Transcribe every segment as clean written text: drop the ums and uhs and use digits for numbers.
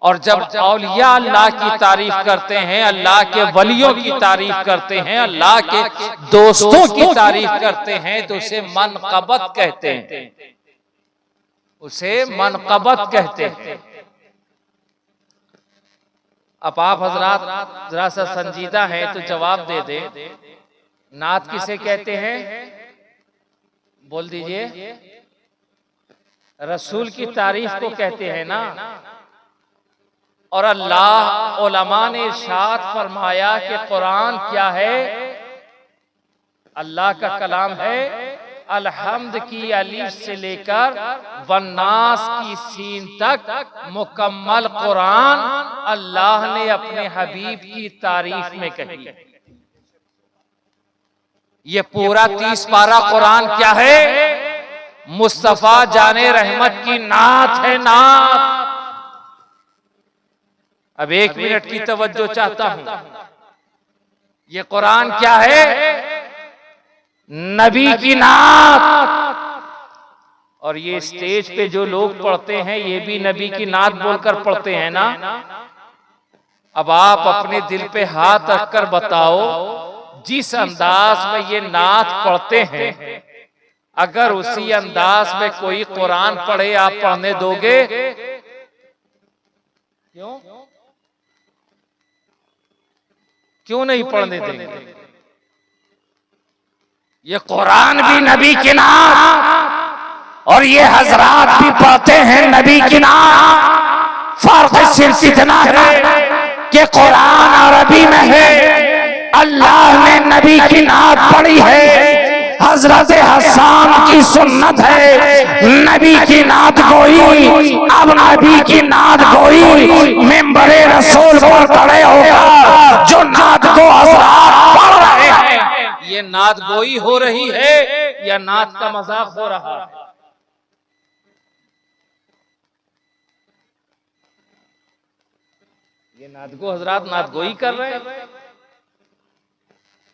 और जब औलिया अल्लाह की तारीफ करते हैं, अल्लाह के वलियों की तारीफ करते हैं, अल्लाह के दोस्तों की तारीफ करते हैं, तो उसे मनक़बत कहते हैं, उसे मनक़बत कहते हैं। अब आप हजरात जरा सा संजीदा हैं तो जवाब दे दे, नात किसे कहते हैं? बोल दीजिए। रसूल की तारीफ को कहते हैं ना। और अल्लाह उलमा ने इरशाद फरमाया कि कुरान क्या है? अल्लाह का कलाम है। अलहम्द की अलीफ से लेकर वन्नास की सीन तक मुकम्मल कुरान अल्लाह ने अपने हबीब की तारीफ में कही। ये पूरा 30 पारा कुरान क्या है? मुस्तफा जाने रहमत की नात है, नात। अब 1 मिनट की तवज्जो चाहता हूं। ये कुरान क्या है? नबी की नात। और ये स्टेज पे जो लोग पढ़ते हैं ये भी नबी की नात बोलकर पढ़ते हैं ना। अब आप अपने दिल पे हाथ रखकर बताओ, जिस अंदाज में ये नात पढ़ते हैं, अगर उसी अंदाज में कोई कुरान पढ़े, आप पढ़ने दोगे? क्यों नहीं पढ़ने देंगे? ये कुरान भी नबी की नात और ये हजरात भी पढ़ते हैं नबी की नात। फर्क सिर्फ इतना है कि कुरान अरबी में है, अल्लाह ने नबी की नात पढ़ी है। हजरत हसन की सुन्नत है नबी की नात गोई। अब नबी की नात गोई मिंबरे रसूल पर खड़े होगा, जो नात को हजरात पढ़ रहे हैं, ये नात गोई हो रही है या नात का मजाक हो रहा है? ये नात को हजरात नात गोई कर रहे हैं,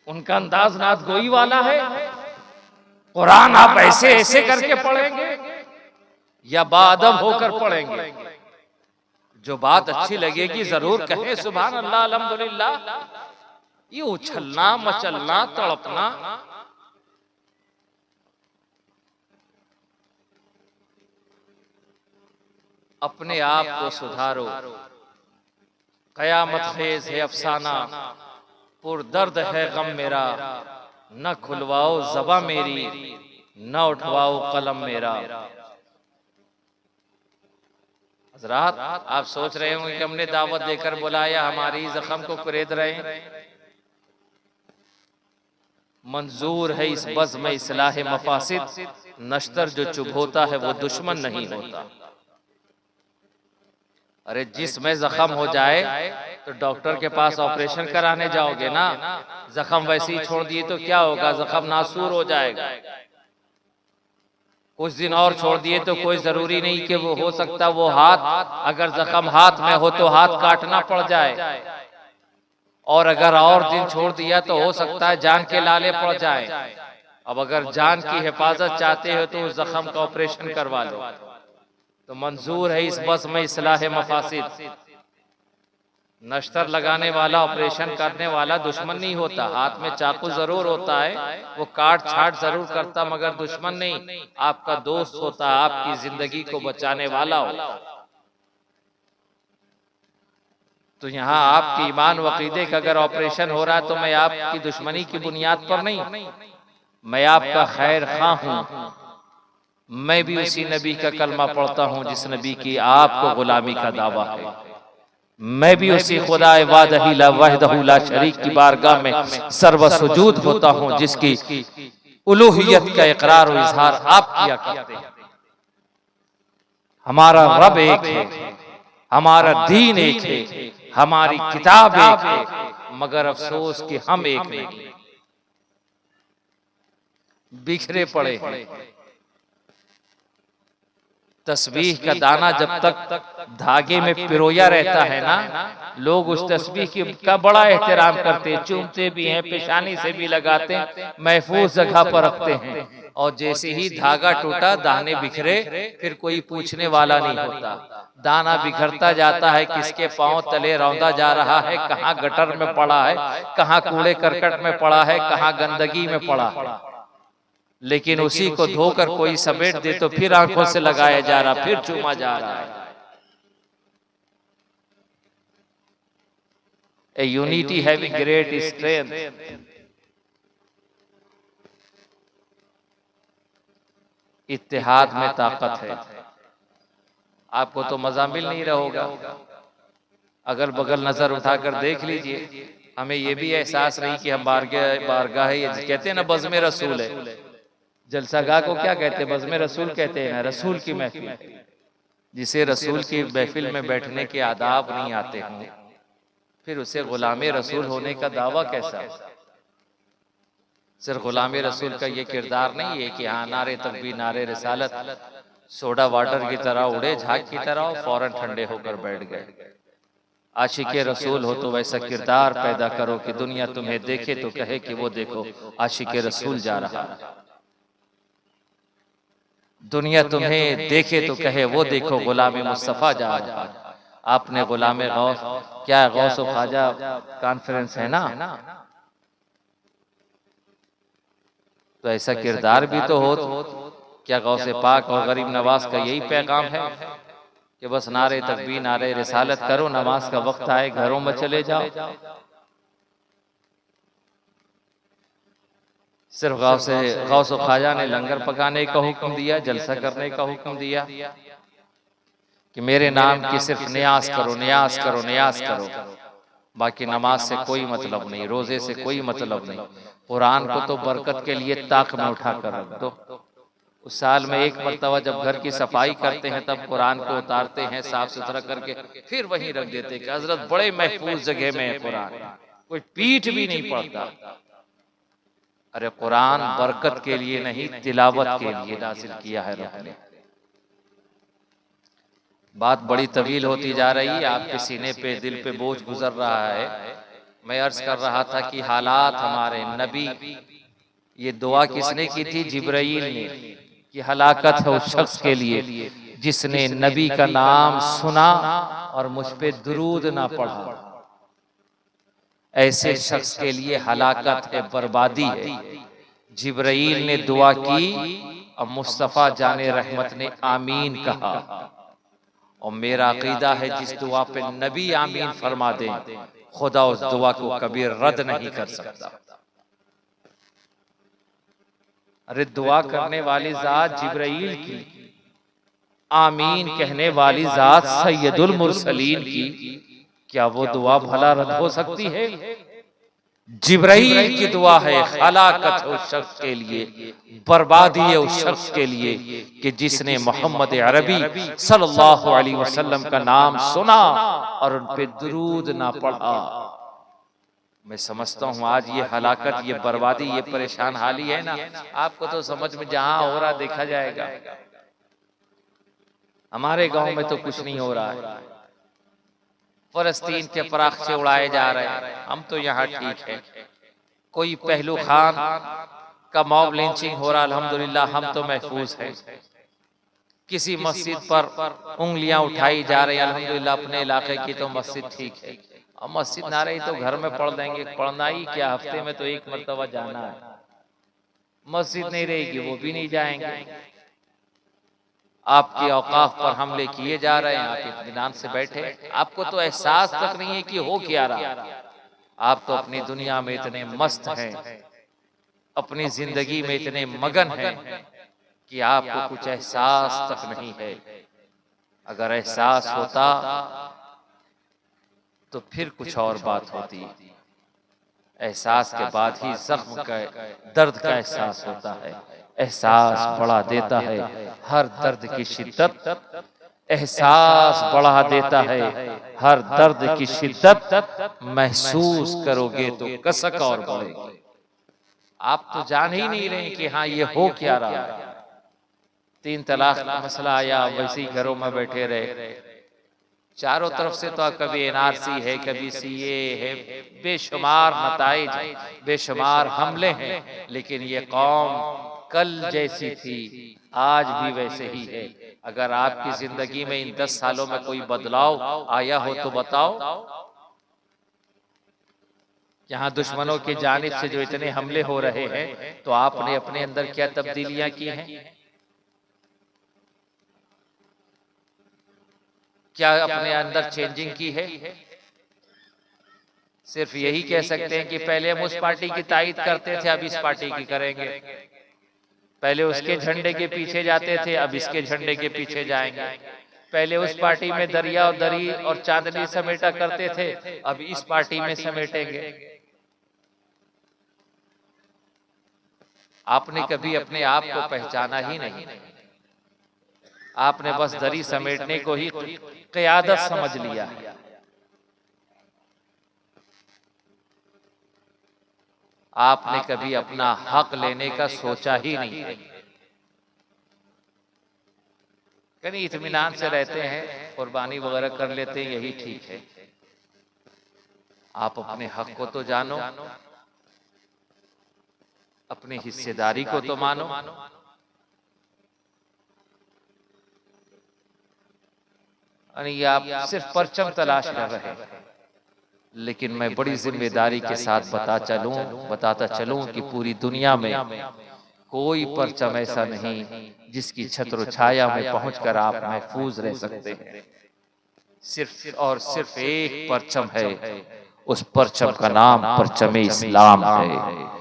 उनका अंदाज नात गोई वाला है। कुरान आप ऐसे ऐसे करके पढ़ेंगे या बाअदब होकर पढ़ेंगे? जो बात अच्छी लगेगी जरूर कहें सुभान अल्लाह, अल्हम्दुलिल्लाह। ये उछलना मचलना तड़पना, अपने आप को सुधारो। कयामत खेज है अफसाना, पुरदर्द है गम मेरा, न खुलवाओ ज़बां मेरी, न उठवाओ कलम मेरा। हज़रात आप सोच रहे होंगे कि हमने दावत देकर बुलाया, हमारी जख्म को कुरेद रहे हैं। मंजूर है इस बज़्म में इस्लाह मफासिद, नश्तर जो चुभोता है वो दुश्मन नहीं होता। अरे जिसमें जख्म हो जाए तो डॉक्टर के पास ऑपरेशन कराने जाओगे ना। जख्म वैसे ही छोड़ दिए तो क्या होगा? जख्म नासूर हो जाएगा। कुछ दिन और छोड़ दिए तो कोई जरूरी नहीं कि वो हो सकता वो हाथ, अगर जख्म हाथ में हो तो हाथ काटना पड़ जाए, और अगर और दिन छोड़ दिया तो हो सकता है जान के लाले पड़ जाए। अब अगर जान की हिफाजत चाहते हो तो उस जख्म का ऑपरेशन करवा लो। तो मंजूर है इस बस में इस्लाह मफासिद। नश्तर लगाने वाला, ऑपरेशन करने वाला दुश्मन नहीं होता। हाथ में चाकू जरूर होता है, वो काट छाट जरूर करता, मगर दुश्मन नहीं, आपका दोस्त होता, आपकी जिंदगी को बचाने वाला हो। तो यहाँ आपकी ईमान व अकीदे का अगर ऑपरेशन हो रहा है तो मैं आपकी दुश्मनी की बुनियाद पर नहीं, मैं आपका खैर खां हूं। मैं भी उसी नबी का कलमा पढ़ता हूं जिस नबी की आपको गुलामी का दावा है। मैं भी उसी खुदा वादही ला वहदहू ला शरीक की बारगाह में सर्व सुजूद होता हूं जिसकी उलूहियत का इकरार और इजहार आप किया करते हैं। हमारा रब एक है, हमारा दीन एक है, हमारी किताब एक है, मगर अफसोस कि हम एक नहीं, बिखरे पड़े हैं। तस्बीह का दाना जब तक धागे में पिरोया रहता है ना, लोग उस तस्बीह का बड़ा एहतराम करते हैं, चूमते भी हैं, पेशानी से भी लगाते हैं, महफूज जगह पर रखते हैं। और जैसे ही धागा टूटा, दाने बिखरे, फिर कोई पूछने वाला नहीं होता। दाना बिखरता जाता है, किसके पांव तले रौंदा जा रहा है, कहाँ गटर में पड़ा है, कहाँ कूड़े करकट में पड़ा है, कहाँ गंदगी में पड़ा है। लेकिन उसी को धोकर कोई समेट दे तो फिर आंखों से लगाया जा रहा, फिर चूमा जा रहा है। A unity having great strength. इत्तेहाद में ताकत है। आपको तो मजा मिल नहीं रहा होगा, अगल बगल नजर उठाकर देख लीजिए। हमें यह भी एहसास नहीं कि हम बारगाह है, ये कहते हैं ना बज़्म रसूल है। जलसागाह को क्या कहते हैं? बज़्म रसूल कहते हैं ना, रसूल की महफिल। जिसे रसूल की महफिल में बैठने के आदाब नहीं आते हों, फिर उसे गुलाम रसूल होने का दावा कैसा? सिर्फ गुलाम रसूल का ये किरदार नहीं है कि हाँ नारे तकबीर नारे रिसालत सोडा वाटर की तरह उड़े, झाग की तरह फौरन ठंडे होकर बैठ गए। आशिक रसूल हो तो वैसा किरदार पैदा करो कि दुनिया तुम्हें देखे तो कहे कि वो देखो आशिक रसूल जा रहा है। दुनिया तुम्हें देखे तो कहे वो देखो गुलाम मुस्तफा जा रहा है। आपने गुलाम गौस, क्या गौस व ख्वाजा कॉन्फ्रेंस है ना, तो ऐसा किरदार भी तो हो। क्या गौसे पाक और गरीब नवाज का यही पैगाम है कि बस नारे तकबीर नारे रिसालत करो, नमाज का वक्त आए घरों में चले जाओ? सिर्फ गौस ख्वाजा ने लंगर पकाने का हुक्म दिया, जलसा करने का हुक्म दिया कि मेरे नाम की सिर्फ नियाज करो, नियाज करो, नियाज करो। बाकी नमाज से कोई मतलब नहीं, रोजे से कोई मतलब नहीं। कुरान को तो बरकत के लिए ताक में उठा कर रख दो। उस साल में एक मरतबा जब घर की सफाई करते हैं तब कुरान को उतारते हैं, साफ सुथरा करके फिर वहीं रख देते हैं कि हजरत बड़े महफूज जगह में है कुरान, कोई पीठ भी नहीं पड़ता। अरे कुरान बरकत के लिए नहीं, तिलावत के लिए नाज़िल किया है रब ने। बात बड़ी तवील होती जा रही है, आपके सीने पे दिल पे बोझ गुजर रहा है। मैं अर्ज कर रहा था कि हालात हमारे नबी, ये दुआ किसने की थी? जिब्राइल ने, कि हलाकत है उस शख्स के लिए जिसने नबी का नाम सुना और मुझ पे दुरूद ना पढ़ा। ऐसे शख्स के लिए हलाकत है, बर्बादी है। जिब्राइल ने दुआ की और मुस्तफा जाने रहमत ने आमीन कहा। और मेरा अकीदा है जिस दुआ पे नबी आमीन फरमा दे, खुदा उस दुआ को कभी रद्द नहीं कर सकता। अरे दुआ करने वाली जात जिब्राइल की, आमीन कहने वाली जात सैयदुल मुरसलीन की, क्या वो दुआ भला रद्द हो सकती है? जिब्राइल की दुआ है, हलाकत है उस शख्स के लिए, बर्बादी है उस शख्स के लिए कि जिसने मोहम्मद अरबी सल्लल्लाहु अलैहि वसल्लम का नाम सुना और उन पे दुरूद ना पढ़ा। मैं समझता हूँ आज ये हलाकत, ये बर्बादी, ये परेशान हाली है ना, आपको तो समझ में जहां हो रहा देखा जाएगा। हमारे गांव में तो कुछ नहीं हो रहा है, फलस्तीन के पराखे उड़ाए जा रहे हैं, हम तो यहाँ ठीक है। कोई पहलू खान का मॉब लिंचिंग हो रहा, अल्हम्दुलिल्लाह हम तो महफूज हैं। किसी मस्जिद पर उंगलियां उठाई जा रही, अल्हम्दुलिल्लाह अपने इलाके की तो मस्जिद ठीक है। और मस्जिद ना रही तो घर में पढ़ देंगे, पढ़ना ही क्या, हफ्ते में तो एक मरतबा जाना है। मस्जिद नहीं रहेगी वो भी नहीं जाएंगे। आपके औकाफ पर हमले किए जा रहे हैं, आप इत्मीनान से बैठे, आपको तो एहसास तक नहीं है कि हो क्या रहा। आप तो अपनी दुनिया में इतने मस्त हैं, अपनी जिंदगी में इतने मगन हैं कि आपको कुछ एहसास तक नहीं है। अगर एहसास होता तो फिर कुछ और बात होती। एहसास के बाद ही जख्म का दर्द का एहसास होता है। एहसास बढ़ा देता है हर दर्द की शिद्दत, एहसास बढ़ा देता है हर दर्द की शिद्दत। महसूस करोगे तो कसक और बढ़ेगी। आप तो जान ही नहीं रहे कि हाँ ये हो क्या रहा। 3 तलाक का मसला आया, वैसे ही घरों में बैठे रहे। चारों तरफ से तो कभी एनआरसी है, कभी सीए है, बेशुमार नताइज, बेशुमार हमले हैं, लेकिन ये कौम कल जैसी थी आज भी वैसे ही है। अगर आपकी जिंदगी में इन 10 सालों में कोई बदलाव आया हो तो बताओ। यहाँ दुश्मनों की जानिब से जो इतने हमले हो रहे हैं तो आपने अपने अंदर क्या तब्दीलियां की हैं? क्या अपने अंदर चेंजिंग की है? सिर्फ यही कह सकते हैं कि पहले हम उस पार्टी की तायद करते थे, अब इस पार्टी की करेंगे। पहले उसके झंडे के पीछे जाते थे, अब इसके झंडे के पीछे जाएंगे। पहले उस पार्टी में दरिया और दरी और चांदनी समेटा करते थे, अब इस पार्टी में समेटेंगे। आपने कभी अपने आप को पहचाना ही नहीं। आपने बस दरी समेटने को ही क़यादत समझ लिया। आपने कभी अपना हक लेने का सोचा ही नहीं। कहीं इत्मीनान से रहते हैं, कुर्बानी वगैरह कर लेते हैं, यही ठीक है। आप अपने हक को तो जानो, अपनी हिस्सेदारी को तो मानो। यानी आप सिर्फ परचम तलाश कर रहे हैं। लेकिन मैं बड़ी जिम्मेदारी के साथ बताता चलूं कि पूरी दुनिया में कोई परचम ऐसा नहीं जिसकी छत्र छाया में पहुंचकर आप महफूज रह सकते हैं। सिर्फ और सिर्फ एक परचम है, उस परचम का नाम परचम इस्लाम है।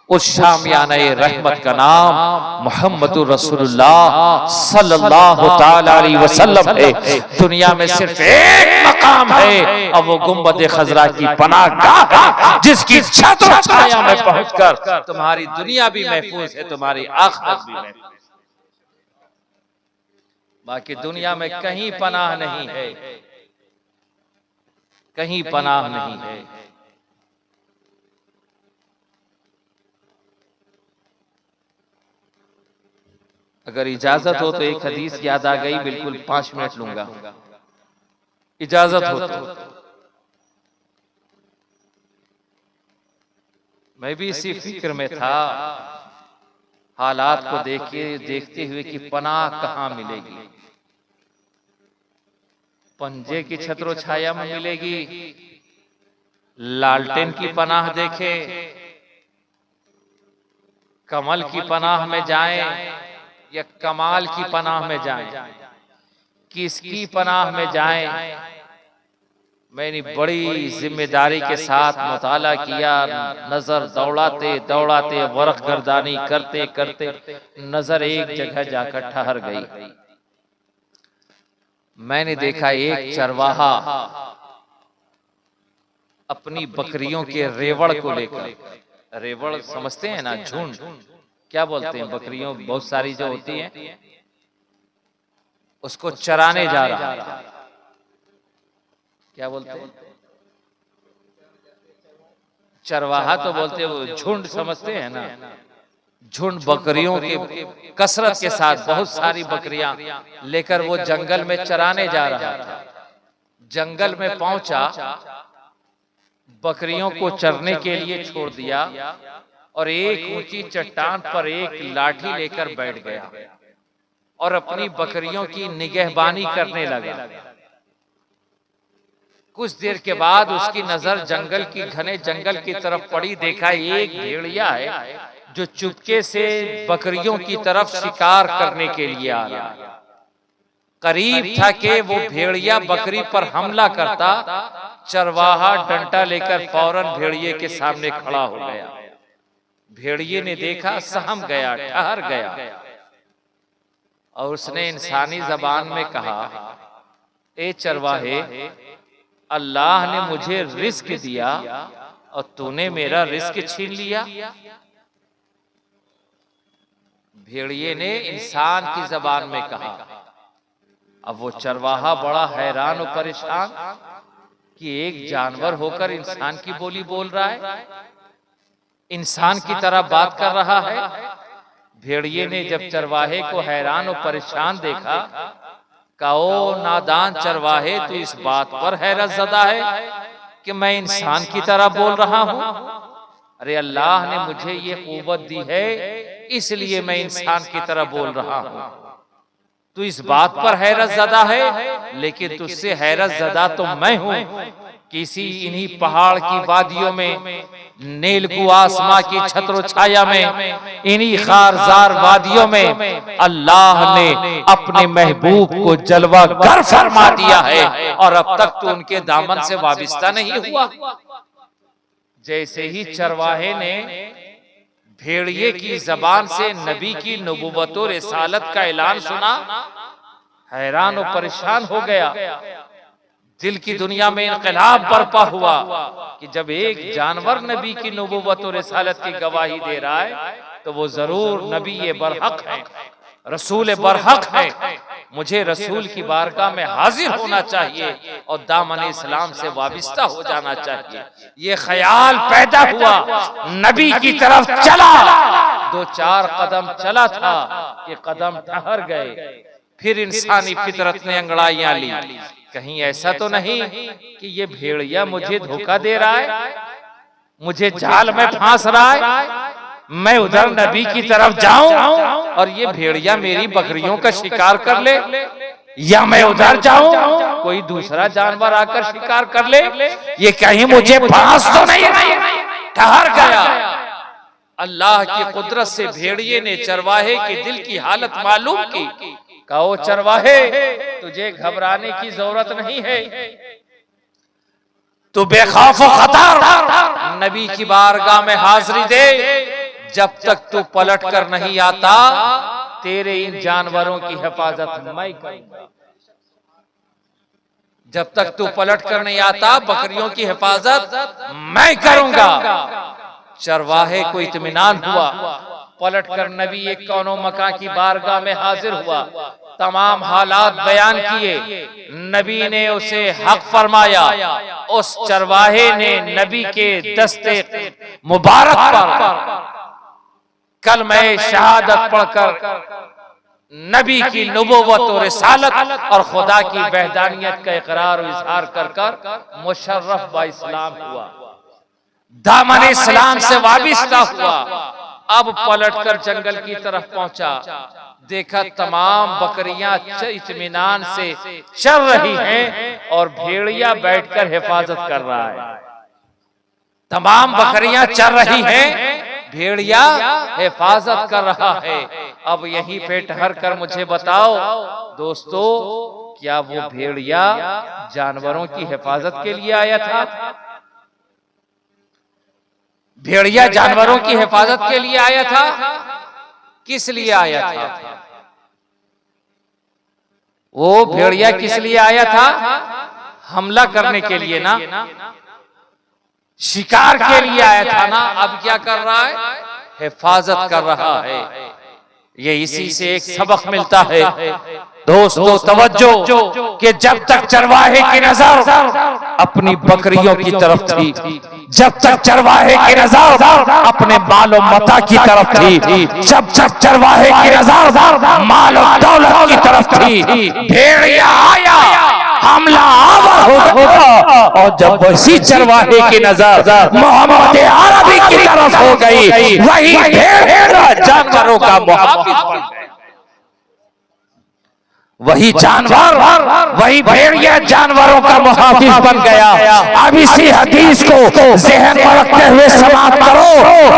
उस शामियाने रहमत का नाम मुहम्मदुर रसूलुल्लाह सल्लल्लाहु तआला अलैहि वसल्लम है। दुनिया में सिर्फ एक मकाम है और वो गुंबद खजरा की पनाहगाह है, जिसकी छत और छाया में पहुंचकर तुम्हारी दुनिया भी महफूज है, तुम्हारी आखिरत भी महफूज है। बाकी दुनिया में कहीं पनाह नहीं है, कहीं पनाह नहीं है। अगर इजाजत हो तो एक हदीस याद आ गई, बिल्कुल 5 मिनट लूंगा, इजाजत हो तो। मैं भी इसी फिक्र में था, हालात को देखते हुए कि पनाह कहां मिलेगी। पंजे की छत्रो छाया में मिलेगी, लालटेन की पनाह देखे, कमल की पनाह में जाएं या कमाल की पनाह में जाएं, किसकी पनाह में जाएं? मैंने बड़ी जिम्मेदारी के साथ मुताला किया। नजर दौड़ाते दौड़ाते वरख गर्दानी करते करते नजर एक जगह जाकर ठहर गई। मैंने देखा एक चरवाहा अपनी बकरियों के रेवड़ को लेकर, रेवड़ समझते हैं ना, झुंड क्या बोलते हैं, बकरियों बहुत सारी जो होती हैं, उसको चराने जा रहा। क्या बोलते हैं? चरवाहा तो बोलते हैं, वो झुंड समझते हैं ना, झुंड बकरियों के कसरत के साथ बहुत सारी बकरियां लेकर वो जंगल में चराने जा रहा था। जंगल में पहुंचा, बकरियों को चरने के लिए छोड़ दिया और एक ऊंची चट्टान पर एक लाठी लेकर बैठ गया और अपनी बकरियों की निगहबानी करने लगा। कुछ देर के बाद उसकी नजर जंगल की घने जंगल की तरफ पड़ी। देखा एक भेड़िया है जो चुपके से बकरियों की तरफ शिकार करने के लिए आ रहा। करीब था कि वो भेड़िया बकरी पर हमला करता, चरवाहा डंडा लेकर फौरन भेड़िए के सामने खड़ा हो गया। भेड़िए ने देखा, सहम गया, ठहर गया और उसने इंसानी जबान में कहा, ए चरवाहे, अल्लाह ने मुझे रिस्क दिया और तूने मेरा रिस्क छीन लिया। भेड़िए ने इंसान की जबान में कहा। अब वो चरवाहा बड़ा हैरान और परेशान कि एक जानवर होकर इंसान की बोली बोल रहा है, इंसान की तरह बात कर रहा है। भेड़िए ने जब चरवाहे को हैरान और परेशान देखा, कहो नादान चरवाहे, तू इस बात पर हैरत ज़दा है कि मैं इंसान की तरह बोल रहा हूं? अरे अल्लाह ने मुझे ये कुव्वत दी है इसलिए मैं इंसान की तरह बोल रहा हूं। तू इस बात पर हैरत ज़दा है, लेकिन तुझसे हैरत ज़दा तो मैं हूं। किसी इन्हीं पहाड़ की वादियों में, नीलकु आसमां की छत्र छाया में, इन्हीं खारजार वादियों में अल्लाह ने अपने महबूब को जलवा गर फरमा दिया है, और अब तक तो उनके दामन से वाबिस्ता नहीं हुआ। जैसे ही चरवाहे ने भेड़िए की जबान से नबी की नबुव्वत और रिसालत का ऐलान सुना, हैरान और परेशान हो गया। दिल की दुनिया में इनकलाब बर्पा हुआ कि जब एक जानवर नबी की नबुव्वत और रिसालत की गवाही दे रहा है, तो वो जरूर नबी ये बरहक है, रसूल बरहक है। मुझे रसूल की बारगाह में हाजिर होना चाहिए और दामन इस्लाम से वाबिस्ता हो जाना चाहिए। ये ख्याल पैदा हुआ, नबी की तरफ चला। 2-4 कदम चला था कि कदम ठहर गए। फिर इंसानी फितरत ने अंगड़ाइयां ली, कहीं ऐसा तो नहीं कि ये भेड़िया मुझे धोखा दे रहा है, मुझे जाल में फांस रहा है। मैं उधर नबी की तरफ जाऊं और ये भेड़िया मेरी बकरियों का शिकार कर ले, या मैं उधर जाऊं कोई दूसरा जानवर आकर शिकार कर ले, ये कहीं मुझे फांस तो नहीं ठहर गया। अल्लाह की कुदरत से भेड़िए ने चरवाहे के दिल की हालत मालूम की। कहो चरवाहे, तुझे घबराने की जरूरत नहीं है, तू बेखौफ खतर नबी की बारगाह में हाजिरी दे। जब तक तू पलट कर नहीं आता, तेरे इन जानवरों की हिफाजत मैं करूंगा। जब तक तू पलट कर नहीं आता, बकरियों की हिफाजत मैं करूंगा। चरवाहे को इत्मीनान हुआ। पलट कर नबी एक कौनो मकां की बारगाह में हाजिर हुआ, तमाम हालात बयान किए। नबी ने उसे हक फरमाया। उस चरवाहे ने नबी के दस्ते मुबारक पर कलमे शहादत पढ़कर नबी की नबुव्वत और रिसालत और खुदा की वहदानियत का इकरार और इजहार कर मुशर्रफ बा इस्लाम हुआ, दामन इस्लाम से वाबिस्ता हुआ। अब पलटकर जंगल की तरफ पहुंचा, देखा तमाम बकरियां इत्मीनान से चल रही हैं और भेड़िया बैठकर हिफाजत कर रहा है। तमाम बकरियां चल रही हैं, भेड़िया हिफाजत कर रहा है। अब यहीं पे ठहर कर मुझे बताओ दोस्तों, क्या वो भेड़िया जानवरों की हिफाजत के लिए आया था? भेड़िया जानवरों की हिफाजत के लिए आया था? किस लिए आया था? वो भेड़िया किस लिए आया था? हमला करने के लिए ना, शिकार के लिए आया था ना। अब क्या कर रहा है? हिफाजत कर रहा है। ये इसी से एक सबक मिलता है दोस्तों, तवज्जो, कि जब तक चरवाहे की नजर अपनी बकरियों की तरफ थी, जब तक चरवाहे की नजर अपने मालो मता की तरफ थी, जब तक चरवाहे की नजर मालो दौलत की तरफ थी, भेड़िया आया, हमला आवर होगा। और जब वही चरवाहे की नजर मोहम्मद अरबी की तरफ हो गई, वही भेड़िया जानवरों का मुहाफिज बन गया। वही जानवर, वही भेड़िया जानवरों का मुहाफिज बन गया। अब इसी हदीस को ज़हन में रखते हुए समाप्त करो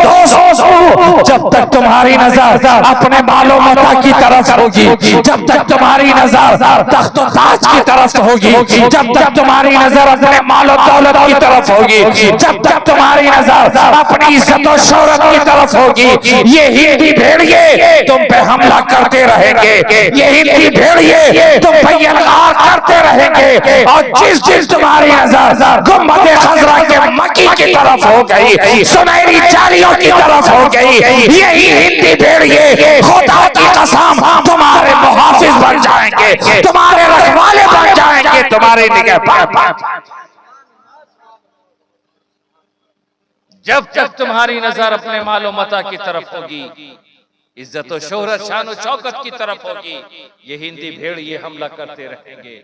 दोस्तों, जब तक तुम्हारी नजर अपने मालो मता की तरफ होगी, जब तक तुम्हारी नजर तख्त व ताज की तरफ होगी, जब तक तुम्हारी नजर अपने मालो दौलत की तरफ होगी, जब तक तुम्हारी नजर अपनी इज्जत और शोहरत की तरफ होगी, ये हिंदी भेड़िए तुम पे हमला करते रहेंगे। ये हिंदी भेड़िए तुम पे यलगार करते रहेंगे। और जिस जिस तुम्हारी नजर गुम्बद खजरा के मक्की की तरफ हो गई, सुनहरी जालियों की तरफ हो गई, यही हिंदी भेड़िए खुदा की कसम तुम्हारे मुहाफिज बन जाएंगे, तुम्हारे रखवाले बन जाएंगे, तुम्हारे निगहबान। जब तक तुम्हारी नजर अपने मालो मता की तरफ होगी, इज्जत और शोहरत शान और शौकत की तरफ होगी, ये हिंदी भेड़ ये हमला करते रहेंगे।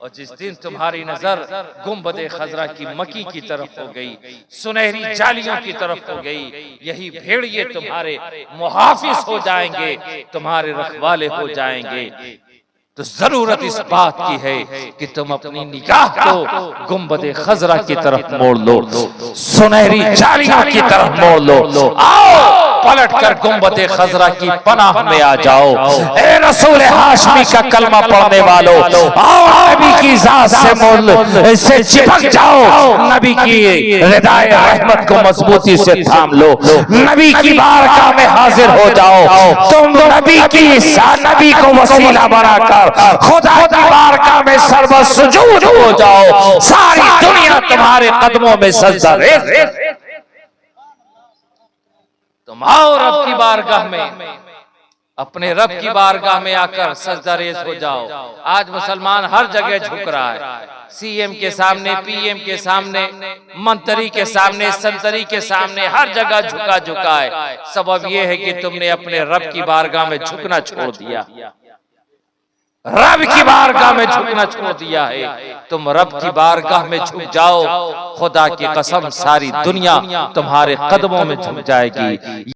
और जिस दिन तुम्हारी नजर गुंबद खजरा की मकी की तरफ हो गई, सुनहरी जालियों की तरफ हो गई, यही भेड़िए तुम्हारे मुहाफिज हो जाएंगे, तुम्हारे रखवाले हो जाएंगे। तो जरूरत इस बात की है कि तुम अपनी निगाह को गुंबद खजरा की तरफ मोड़ लो, सुनहरी जालियों की तरफ मोड़ लो। आओ पलट कर गुंबद खजरा की पनाह में आ जाओ। ए रसूल हाशमी का कलमा पढ़ने वालों, आओ नबी की जात से मोल से चिपक जाओ, नबी की रिदाए रहमत को मजबूती से थाम लो, नबी की बारगाह में हाजिर हो जाओ। तुम नबी को वसीला बनाकर खुदा की बारगाह में सर्व सुजूद हो जाओ। सारी दुनिया तुम्हारे कदमों में सजदा रेज़। तुम आओ रब की बारगाह में, अपने रब की बारगाह में आकर सजदा रेज़ हो जाओ। आज मुसलमान हर जगह झुक रहा है, सीएम के सामने, पीएम के सामने, मंत्री के सामने, संतरी के सामने, हर जगह झुका है। सबब यह है कि तुमने अपने रब की बारगाह में झुकना छोड़ दिया, रब की बारगाह में झुकना छोड़ दिया है। तुम रब की बारगाह में झुक जाओ, खुदा की कसम सारी दुनिया तुम्हारे कदमों में झुक जाएगी।